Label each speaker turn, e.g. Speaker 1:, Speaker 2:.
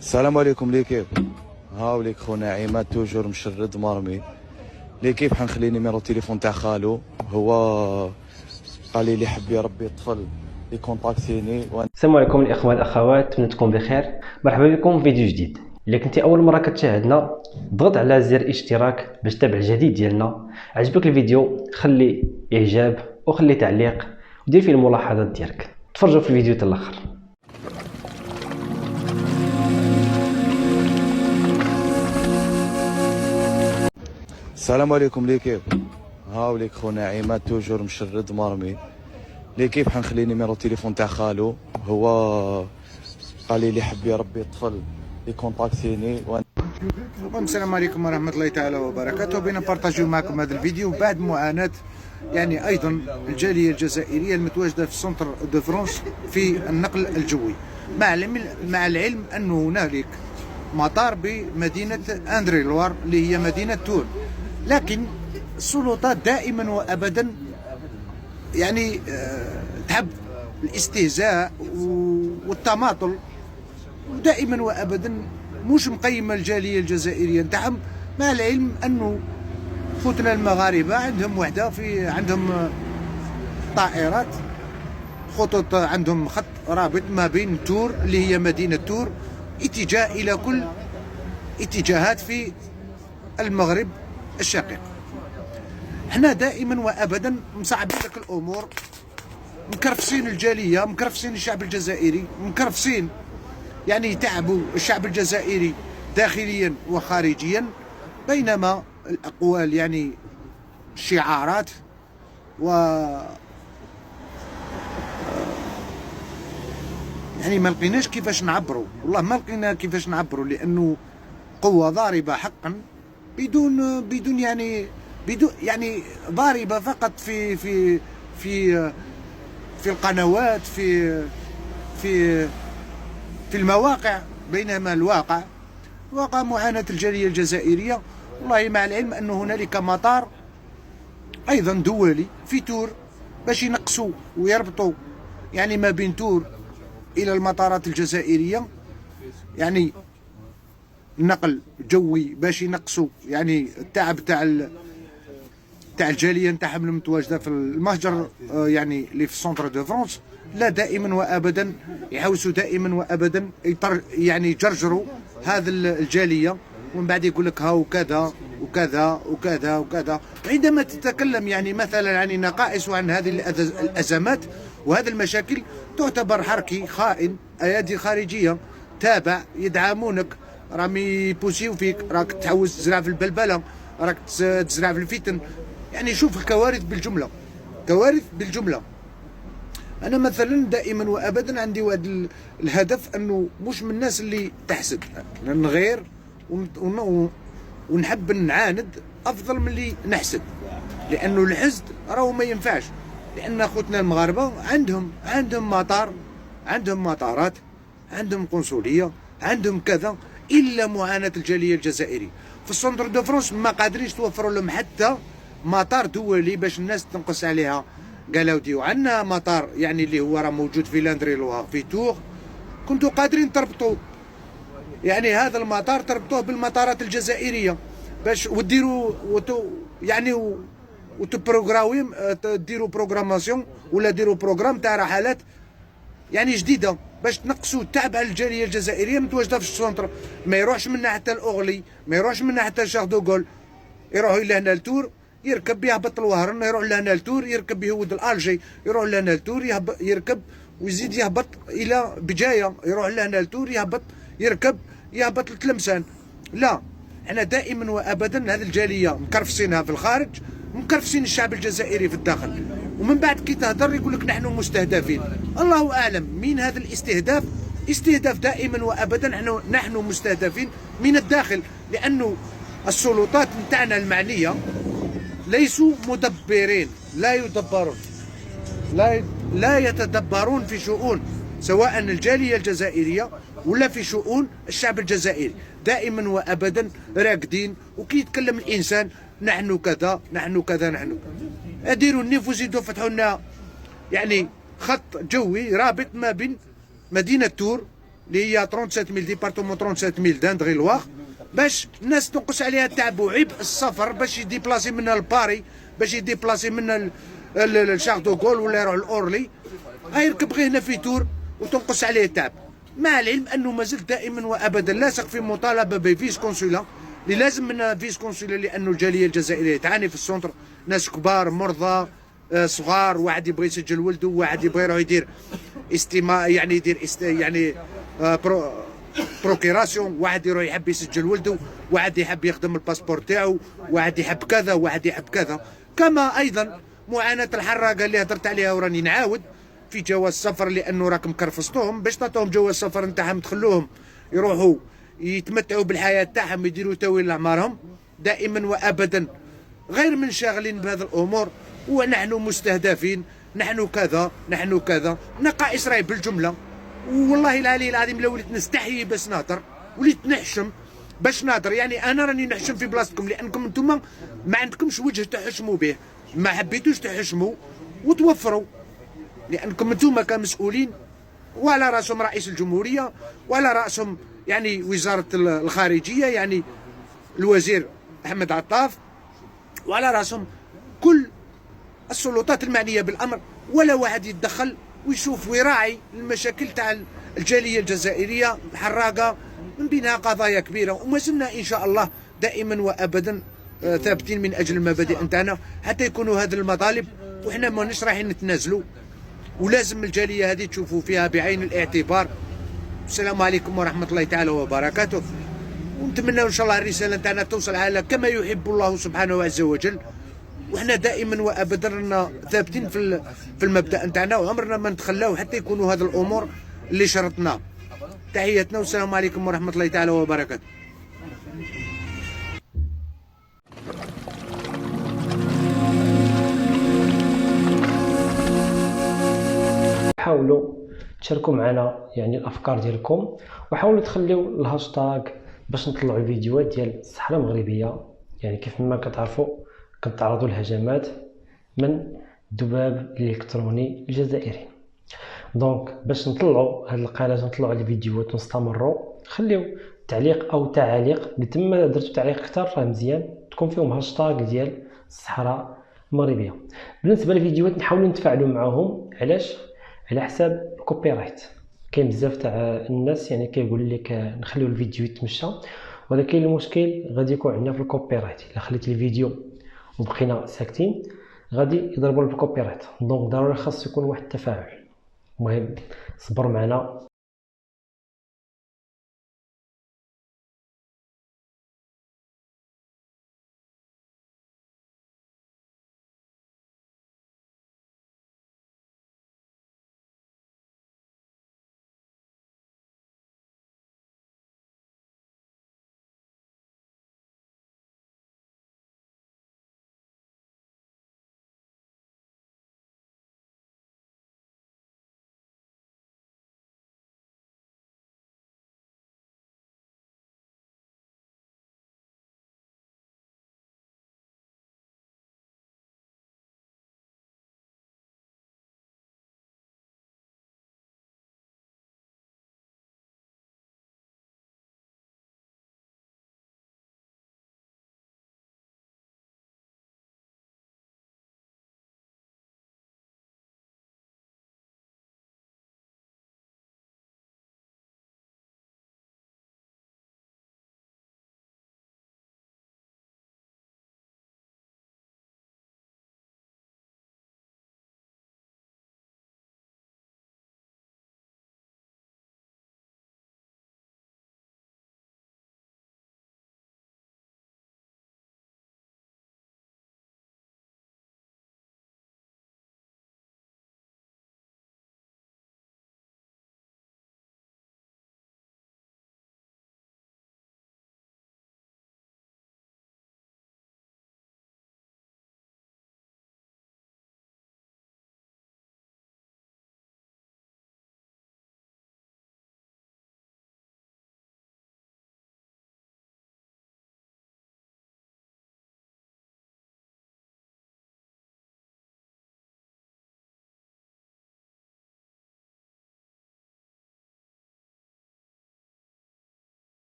Speaker 1: السلام عليكم ليكيب. هاوليك خونا عماد توجور مشرد مرمي. ليكيب حنخلي نيميرو تليفون تاع خالو، هو قال لي حب يربي الطفل يكونتاكتيني
Speaker 2: السلام عليكم الاخوان الاخوات، نتمنى تكونوا بخير. مرحبا بكم في فيديو جديد. الا كنتي اول مره كتشاهدنا ضغط على زر اشتراك باش تتابع الجديد ديالنا. عجبك الفيديو خلي اعجاب وخلي تعليق ودير فيه الملاحظات ديالك. تفرجوا في الفيديو حتى الاخر.
Speaker 1: السلام عليكم ليكيب. هاوليك خونا عماد توجور مشرد مرمي. ليكيب حنخلي نيميرو تليفون تاع خالو، هو قال لي حب يربي الطفل يكونتاكتيني
Speaker 3: السلام عليكم ورحمة الله تعالى وبركاته. بينا نبارطاجيو معكم هذا الفيديو بعد معاناة يعني أيضا الجالية الجزائرية المتواجدة في سنتر دو فرانس في النقل الجوي، مع العلم أنه هنالك مطار بمدينة أندري لوار اللي هي مدينة تور، لكن السلطات دائما وأبدا يعني تحب الاستهزاء والتماطل، ودائما وأبدا مش مقيمة الجالية الجزائرية نتاعهم، مع العلم أنه خوتنا المغاربة عندهم طائرات خطوط، عندهم خط رابط ما بين تور اللي هي مدينة تور اتجاه إلى كل اتجاهات في المغرب الشقيق. احنا دائما وأبدا مصعبين لك الأمور، مكرفسين الجالية، مكرفسين الشعب الجزائري، مكرفسين يعني تعبوا الشعب الجزائري داخليا وخارجيا، بينما الأقوال يعني شعارات يعني ما لقيناش كيفاش نعبروا، والله ما لقينا كيفاش نعبروا، لأنه قوة ضاربة حقا بدون يعني ضاربة فقط في القنوات في المواقع، بينما الواقع معاناة الجالية الجزائرية. والله مع العلم أن هنالك مطار أيضا دولي في تور باش ينقصوا ويربطوا يعني ما بين تور إلى المطارات الجزائرية، يعني نقل جوي باش ينقصوا يعني التعب تاع الجالية نتاعهم المتواجدة في المهجر يعني اللي في سونتر دو فرانس. لا، دائما وابدا يحوسوا دائما وابدا يعني يجرجروا هذا الجاليه، ومن بعد يقول لك هاو كذا وكذا وكذا وكذا. عندما تتكلم يعني مثلا عن نقائص وعن هذه الازمات وهذه المشاكل، تعتبر حركي خائن، ايادي خارجيه تابع يدعمونك، راهم يبوسيو فيك، راك تحوس تزرع في البلبله، راك تزرع في الفتن. يعني شوف الكوارث بالجمله، كوارث بالجمله. أنا مثلا دائما وأبدا عندي واحد الهدف، أنه مش من الناس اللي تحسد، نغير ونحب نعاند أفضل من اللي نحسد، لأنه الحسد راهو ما ينفعش، لأن أخوتنا المغاربة عندهم مطار، عندهم مطارات، عندهم قنصلية، عندهم كذا، إلا معاناة الجالية الجزائرية في السنتر دو فرانس ما قادرينش توفروا لهم حتى مطار دولي باش الناس تنقص عليها. قالوا ديو عندنا مطار يعني اللي هو راه موجود في لاندري لوار في تور، كنتوا قادرين تربطوا يعني هذا المطار تربطوه بالمطارات الجزائريه باش وديروا يعني وتبروغراويم، ديروا بروغراماسيون ولا ديروا بروغرام تاع رحلات يعني جديده باش تنقصوا التعب على الجاليه الجزائريه متواجده في السونتر. ما يروحش منا حتى الاغلي، ما يروحش منا حتى شارل دوغول، يروح لهنا لتور يركب يهبط الوهران، يروح لهنا لتور يركب يهود الالجي، يروح لهنا لتور يركب ويزيد يهبط الى بجايه، يروح لهنا لتور يهبط يركب يهبط لتلمسان. لا، احنا دائما وابدا هذه الجاليه مكرفسينها في الخارج، مكرفسين الشعب الجزائري في الداخل، ومن بعد كي تهدر يقول لك نحن مستهدفين. الله اعلم من هذا الاستهداف. استهداف دائما وابدا نحن مستهدفين من الداخل، لانه السلطات نتاعنا المعنيه ليسوا مدبرين، لا يدبرون، لا يتدبرون في شؤون سواء الجالية الجزائرية ولا في شؤون الشعب الجزائري. دائما وابدا راقدين، وكي يتكلم الانسان نحن كذا نحن كذا نحن كذا. اديروا النيف وزيدوا فتحوا لنا يعني خط جوي رابط ما بين مدينة تور اللي هي 37000 ديبارتمون 37000 داندغي لواغ، باش الناس تنقص عليها التعب وعبء السفر باش يديبلاسي منها لباري، باش يديبلاسي منها لشارل دوغول ولا يروح لاورلي، غيركب غير هنا في تور وتنقص عليه التعب. مع العلم انه ما زلت دائما وابدا لاصق في مطالبه بفيس كونسولا اللي لازم منها فيس كونسولا، لانه الجاليه الجزائريه تعاني في السونتر، ناس كبار مرضى صغار، واحد يبغي يسجل ولده، واحد يبغي يروح يدير يعني يدير يعني بروكيراسيون، واحد يروح يحب يسجل ولده، واحد يحب يخدم الباسبور تاعو، واحد يحب كذا، واحد يحب كذا. كما ايضا معاناه الحراقه اللي هضرت عليها وراني نعاود في جواز السفر، لانه راكم كرفصتوهم باش تعطوهم جواز السفر نتاعهم، تخلوهم يروحوا يتمتعوا بالحياه تاعهم، يديروا تاويل لاعمارهم. دائما وابدا غير من شاغلين بهذه الامور، ونحن مستهدفين، نحن كذا، نحن كذا، نقع اسرائيل بالجمله. والله العلي العظيم لو وليت نستحيي باش نهضر، وليت نحشم باش نهضر. يعني انا راني نحشم في بلاصتكم، لانكم انتم ما عندكمش وجه تحشموا به، ما حبيتوش تحشموا وتوفروا، لانكم انتم كمسؤولين وعلى راسهم رئيس الجمهوريه، وعلى راسهم يعني وزاره الخارجيه، يعني الوزير احمد عطاف، وعلى راسهم كل السلطات المعنيه بالامر. ولا واحد يتدخل ويشوف ويراعي المشاكل تاع الجاليه الجزائريه الحراقه، من بينها قضايا كبيره. وما زلنا ان شاء الله دائما وابدا ثابتين من اجل المبادئ نتاعنا حتى يكونوا هذه المطالب، وحنا ماناش رايحين نتنازلوا، ولازم الجاليه هذه تشوفوا فيها بعين الاعتبار. السلام عليكم ورحمه الله تعالى وبركاته، ونتمنى ان شاء الله الرساله نتاعنا توصل على كما يحب الله سبحانه عز وجل. وحنا دائما وابدا رانا ثابتين في المبدا نتاعنا، وعمرنا ما نتخلاو حتى يكونوا هذه الامور اللي شرطنا. تحياتنا والسلام عليكم ورحمه الله تعالى وبركاته.
Speaker 2: حاولوا تشاركوا معنا يعني الافكار ديالكم، وحاولوا تخليو الهاشتاغ باش نطلعوا الفيديوهات ديال الصحراء المغربيه. يعني كيف ما كتعرفوا كنتعرضوا لهجمات من الذباب الالكتروني الجزائري. دونك باش نطلعوا هذه القناه ونطلعوا على الفيديوهات ونستمروا، خليو تعليق او تعاليق، قد ما درتوا تعليق اكثر راه مزيان تكون فيهم هاشتاغ ديال الصحراء المغربيه. بالنسبه للفيديوهات نحاولوا نتفاعلوا معهم، علاش؟ على حساب الكوبي رايت. كاين بزاف تاع الناس يعني كيقول لك نخليو الفيديو يتمشى، ولكن المشكل غادي يكون عندنا في الكوبي رايت. الا خليت الفيديو وبقينا ساكتين غادي يضربوا بالكوبي رايت. دونك ضروري خاص يكون واحد التفاعل. المهم صبروا معنا